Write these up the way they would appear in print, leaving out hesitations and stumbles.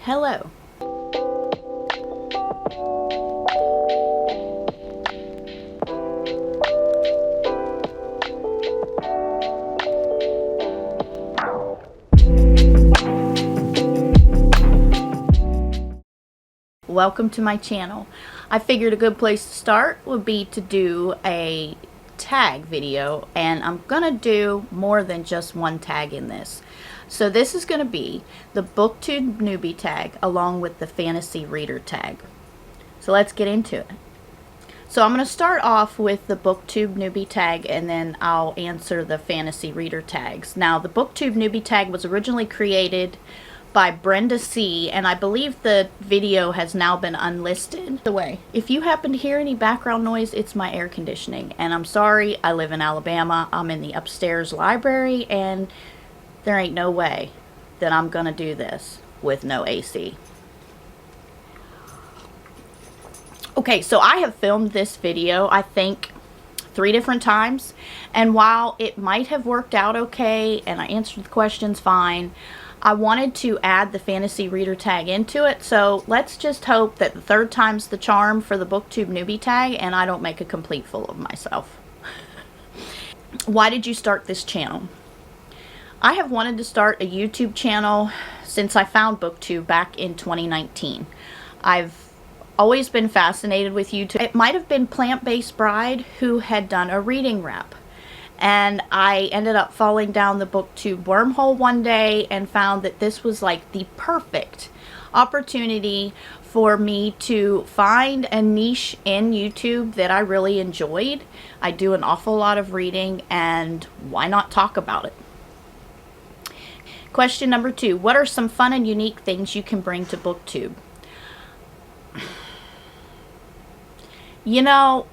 Hello. Welcome to my channel. I figured a good place to start would be to do a tag video, and I'm gonna do more than just one tag in this. So this is gonna be the Booktube Newbie Tag along with the Fantasy Reader Tag. So let's get into it. So I'm gonna start off with the Booktube Newbie Tag, and then I'll answer the Fantasy Reader Tags. Now, the Booktube Newbie Tag was originally created by Brenda C, and I believe the video has now been unlisted. By the way, if you happen to hear any background noise, it's my air conditioning, and I'm sorry. I live in Alabama. I'm in the upstairs library, and there ain't no way that I'm gonna do this with no AC. Okay, so I have filmed this video, I think, 3 different times, and while it might have worked out okay and I answered the questions fine, I wanted to add the Fantasy Reader Tag into it, so let's just hope that the 3rd time's the charm for the Booktube Newbie Tag and I don't make a complete fool of myself. Why did you start this channel? I have wanted to start a YouTube channel since I found Booktube back in 2019. I've always been fascinated with YouTube. It might have been Plant-Based Bride who had done a reading wrap. And I ended up falling down the Booktube wormhole one day and found that this was like the perfect opportunity for me to find a niche in YouTube that I really enjoyed. I do an awful lot of reading, and why not talk about it? Question number 2. What are some fun and unique things you can bring to Booktube? You know,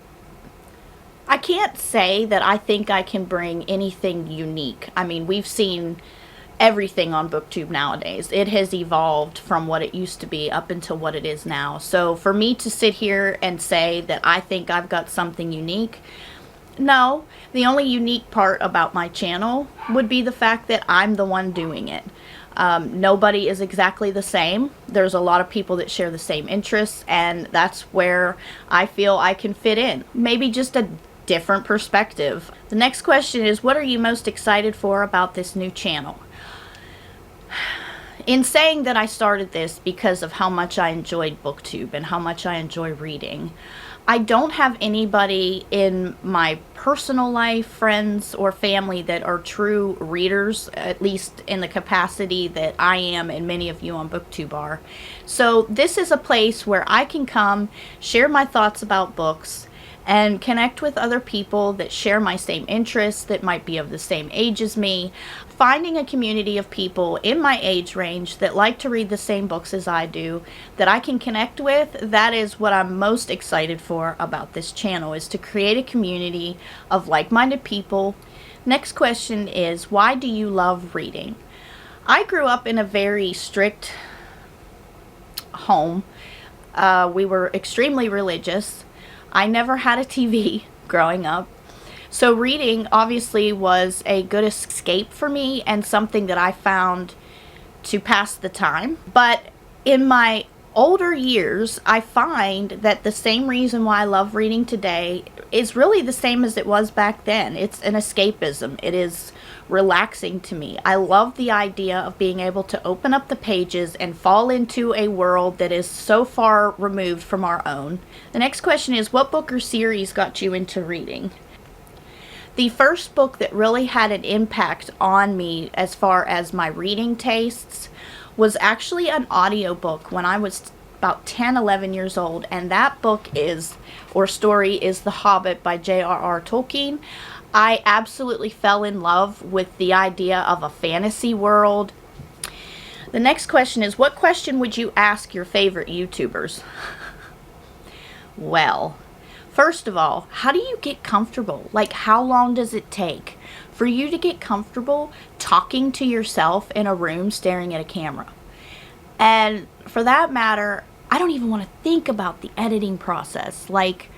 I can't say that I think I can bring anything unique. I mean, we've seen everything on Booktube nowadays. It has evolved from what it used to be up until what it is now. So for me to sit here and say that I think I've got something unique, no. The only unique part about my channel would be the fact that I'm the one doing it. Nobody is exactly the same. There's a lot of people that share the same interests, and that's where I feel I can fit in. Maybe just a different perspective. The next question is, what are you most excited for about this new channel? In saying that I started this because of how much I enjoyed Booktube and how much I enjoy reading, I don't have anybody in my personal life, friends or family, that are true readers, at least in the capacity that I am and many of you on Booktube are. So this is a place where I can come, share my thoughts about books, and connect with other people that share my same interests, that might be of the same age as me. Finding a community of people in my age range that like to read the same books as I do, that I can connect with, that is what I'm most excited for about this channel, is to create a community of like-minded people. Next question is, why do you love reading? I grew up in a very strict home. We were extremely religious. I never had a TV growing up. So reading obviously was a good escape for me and something that I found to pass the time. But in my older years, I find that the same reason why I love reading today is really the same as it was back then. It's an escapism. It is relaxing to me. I love the idea of being able to open up the pages and fall into a world that is so far removed from our own. The next question is, what book or series got you into reading? The first book that really had an impact on me as far as my reading tastes was actually an audiobook when I was about 10, 11 years old, and that book is, or story is, The Hobbit by J.R.R. Tolkien. I absolutely fell in love with the idea of a fantasy world. The next question is, what question would you ask your favorite YouTubers? Well, first of all, how do you get comfortable? Like, how long does it take for you to get comfortable talking to yourself in a room staring at a camera? And for that matter, I don't even want to think about the editing process. Like,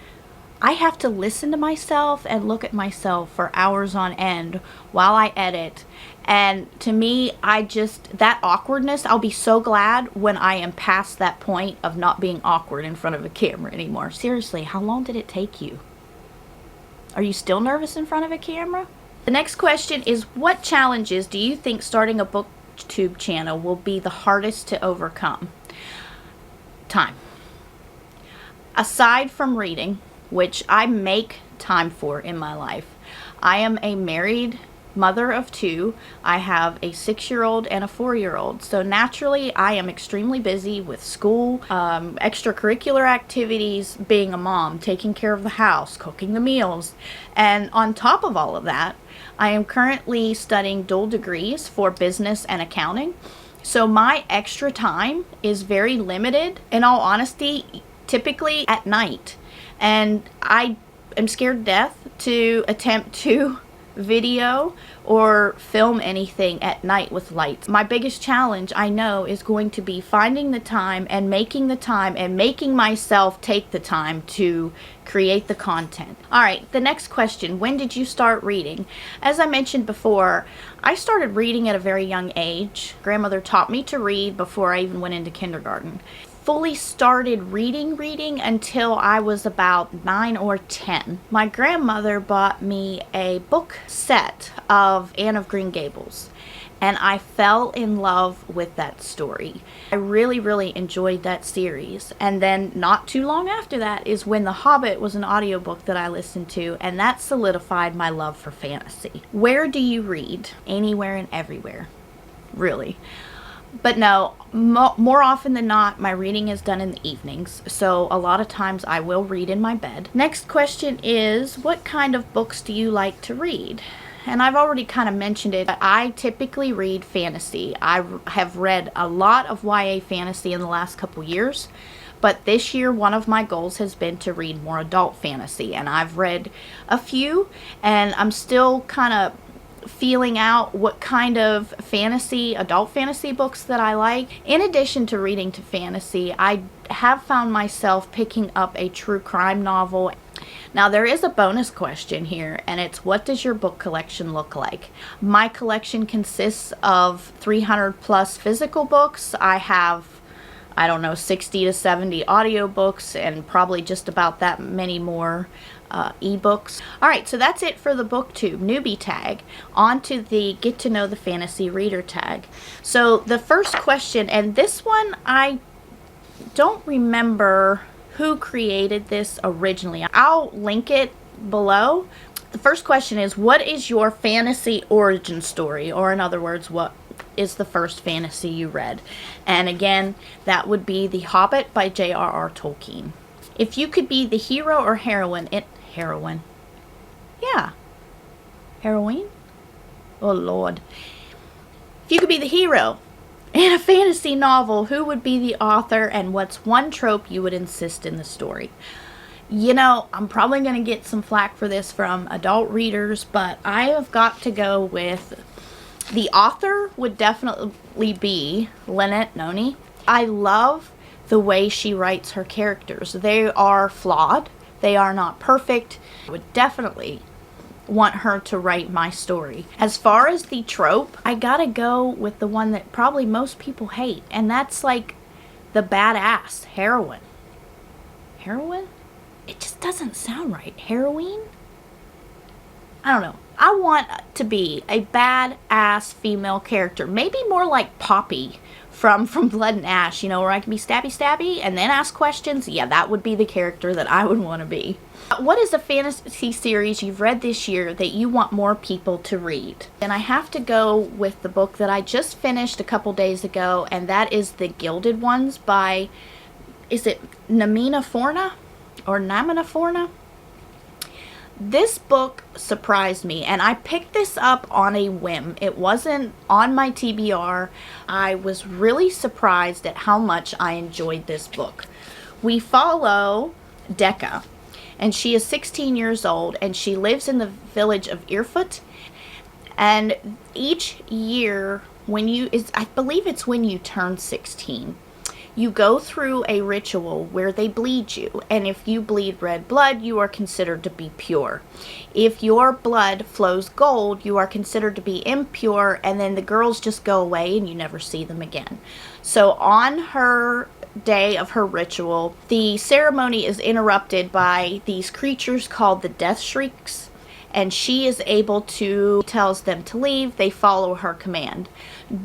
I have to listen to myself and look at myself for hours on end while I edit. And to me, that awkwardness, I'll be so glad when I am past that point of not being awkward in front of a camera anymore. Seriously, how long did it take you? Are you still nervous in front of a camera? The next question is, what challenges do you think starting a Booktube channel will be the hardest to overcome? Time. Aside from reading, which I make time for in my life, I am a married mother of 2. I have a 6-year-old and a 4-year-old. So naturally, I am extremely busy with school, extracurricular activities, being a mom, taking care of the house, cooking the meals. And on top of all of that, I am currently studying dual degrees for business and accounting. So my extra time is very limited, in all honesty, typically at night. And I am scared to death to attempt to video or film anything at night with lights. My biggest challenge, I know, is going to be finding the time and making myself take the time to create the content. Alright, the next question, when did you start reading? As I mentioned before, I started reading at a very young age. Grandmother taught me to read before I even went into kindergarten. Fully started reading until I was about 9 or 10. My grandmother bought me a book set of Anne of Green Gables, and I fell in love with that story. I really enjoyed that series. And then not too long after that is when The Hobbit was an audiobook that I listened to, and that solidified my love for fantasy. Where do you read? Anywhere and everywhere, really. But no, more often than not, my reading is done in the evenings, so a lot of times I will read in my bed. Next question is, what kind of books do you like to read? And I've already kind of mentioned it, but I typically read fantasy. I have read a lot of YA fantasy in the last couple years, but this year one of my goals has been to read more adult fantasy, and I've read a few, and I'm still kind of feeling out what kind of adult fantasy books that I like. In addition to reading to fantasy, I have found myself picking up a true crime novel. Now there is a bonus question here, and it's, what does your book collection look like? My collection consists of 300 plus physical books. I have, I don't know, 60 to 70 audiobooks, and probably just about that many more ebooks. Alright, so that's it for the Booktube Newbie Tag. On to the Get to Know the Fantasy Reader Tag. So the first question, and this one I don't remember who created this originally. I'll link it below. The first question is, what is your fantasy origin story? Or in other words, what is the first fantasy you read? And again, that would be The Hobbit by J.R.R. Tolkien. If you could be the hero or heroine, heroine? Oh Lord. If you could be the hero in a fantasy novel, who would be the author, and what's one trope you would insist in the story? You know, I'm probably going to get some flack for this from adult readers, but I have got to go with the author would definitely be Lynette Noni. I love the way she writes her characters. They are flawed. They are not perfect. I would definitely want her to write my story. As far as the trope, I gotta go with the one that probably most people hate, and that's like the badass heroine. Heroine? It just doesn't sound right. Heroine? I don't know. I want to be a badass female character. Maybe more like Poppy from Blood and Ash, you know, where I can be stabby and then ask questions. Yeah, that would be the character that I would want to be. What is a fantasy series you've read this year that you want more people to read? And I have to go with the book that I just finished a couple days ago, and that is The Gilded Ones by, is it Namina Forna or Namina Forna? This book surprised me, and I picked this up on a whim. It wasn't on my TBR. I was really surprised at how much I enjoyed this book. We follow Decca, and she is 16 years old, and she lives in the village of Earfoot. And each year, I believe it's when you turn 16, You go through a ritual where they bleed you, and if you bleed red blood, you are considered to be pure. If your blood flows gold, you are considered to be impure, and then the girls just go away and you never see them again. So on her day of her ritual, the ceremony is interrupted by these creatures called the Death Shrieks, and she is able to, tells them to leave. They follow her command.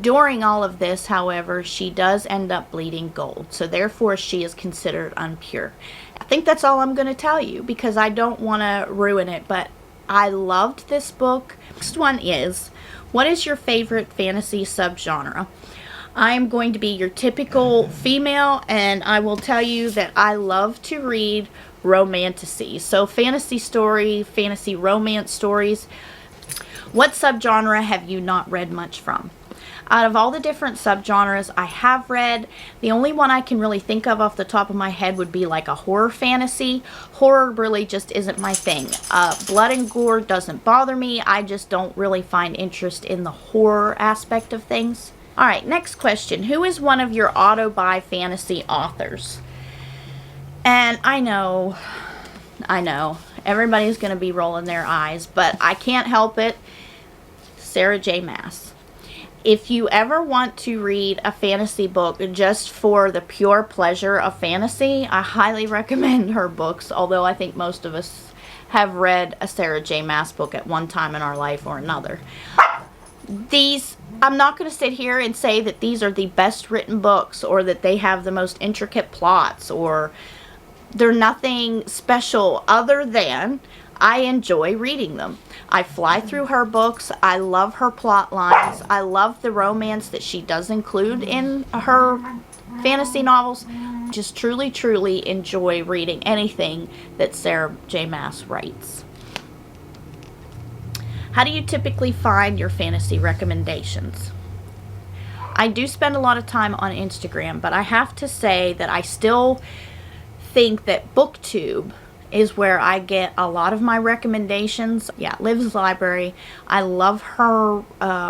During all of this, however, she does end up bleeding gold, so therefore she is considered unpure. I think that's all I'm going to tell you because I don't want to ruin it, but I loved this book. Next one is, what is your favorite fantasy subgenre? I am going to be your typical female, and I will tell you that I love to read romantasy. So fantasy story, fantasy romance stories. What subgenre have you not read much from? Out of all the different subgenres I have read, the only one I can really think of off the top of my head would be like a horror fantasy. Horror really just isn't my thing. Blood and gore doesn't bother me. I just don't really find interest in the horror aspect of things. Alright, next question. Who is one of your auto-buy fantasy authors? And I know, everybody's going to be rolling their eyes, but I can't help it. Sarah J. Maas. If you ever want to read a fantasy book just for the pure pleasure of fantasy, I highly recommend her books, although I think most of us have read a Sarah J. Maas book at one time in our life or another. I'm not going to sit here and say that these are the best written books or that they have the most intricate plots or they're nothing special other than I enjoy reading them. I fly through her books. I love her plot lines. I love the romance that she does include in her fantasy novels. Just truly, truly enjoy reading anything that Sarah J. Maas writes. How do you typically find your fantasy recommendations? I do spend a lot of time on Instagram, but I have to say that I still think that Booktube is where I get a lot of my recommendations. Yeah, Liv's Library. I love her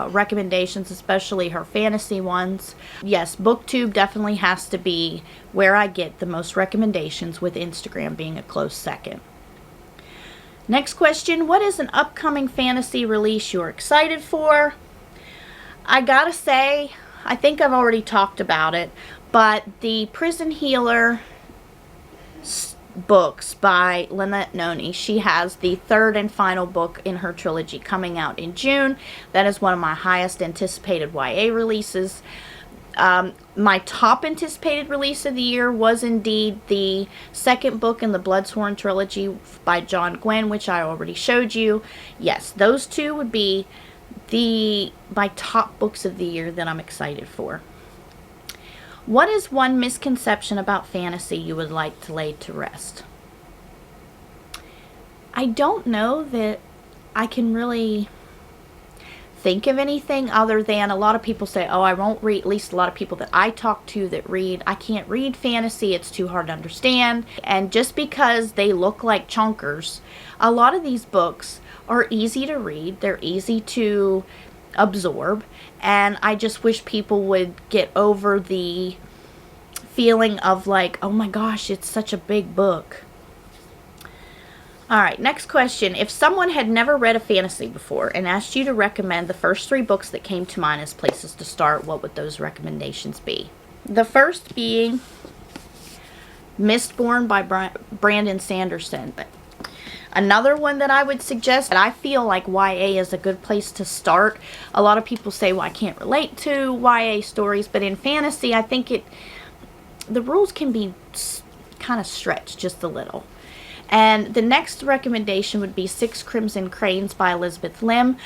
recommendations, especially her fantasy ones. Yes, Booktube definitely has to be where I get the most recommendations, with Instagram being a close second. Next question, what is an upcoming fantasy release you're excited for? I gotta say, I think I've already talked about it, but the Prison Healer books by Lynette Noni. She has the third and final book in her trilogy coming out in June. That is one of my highest anticipated YA releases. My top anticipated release of the year was indeed the second book in the Bloodsworn trilogy by John Gwynne, which I already showed you. Yes, those two would be my top books of the year that I'm excited for. What is one misconception about fantasy you would like to lay to rest? I don't know that I can really think of anything other than a lot of people say, oh, I won't read, at least a lot of people that I talk to that read, I can't read fantasy, it's too hard to understand. And just because they look like chunkers, a lot of these books are easy to read, they're easy to absorb, and I just wish people would get over the feeling of like, oh my gosh, it's such a big book. Alright, next question. If someone had never read a fantasy before and asked you to recommend the first 3 books that came to mind as places to start, what would those recommendations be? The first being Mistborn by Brandon Sanderson. Another one that I would suggest, and I feel like YA is a good place to start. A lot of people say, well, I can't relate to YA stories, but in fantasy, I think the rules can be kind of stretched just a little. And the next recommendation would be 6 Crimson Cranes by Elizabeth Lim.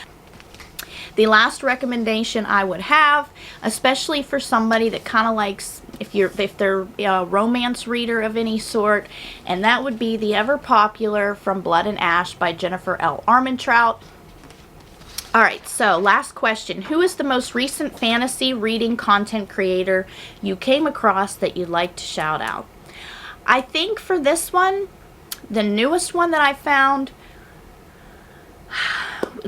The last recommendation I would have, especially for somebody that kind of likes, if they're a romance reader of any sort, and that would be the ever popular From Blood and Ash by Jennifer L. Armentrout. Alright, so last question. Who is the most recent fantasy reading content creator you came across that you'd like to shout out? I think for this one, the newest one that I found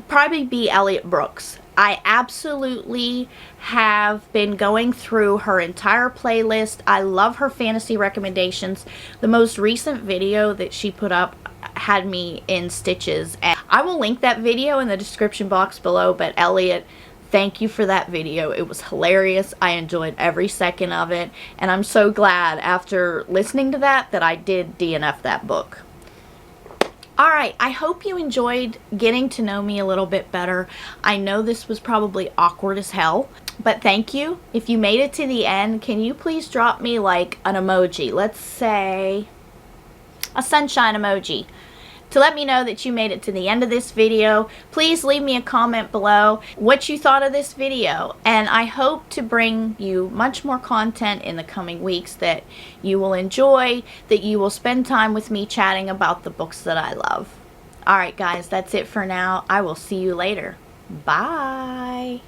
probably be Elliot Brooks. I absolutely have been going through her entire playlist. I love her fantasy recommendations. The most recent video that she put up had me in stitches, and I will link that video in the description box below. But Elliot, thank you for that video. It was hilarious. I enjoyed every second of it, and I'm so glad after listening to that I did DNF that book. Alright, I hope you enjoyed getting to know me a little bit better. I know this was probably awkward as hell, but thank you. If you made it to the end, can you please drop me like an emoji? Let's say a sunshine emoji to let me know that you made it to the end of this video. Please leave me a comment below what you thought of this video, and I hope to bring you much more content in the coming weeks that you will enjoy, that you will spend time with me chatting about the books that I love. Alright guys, that's it for now. I will see you later. Bye!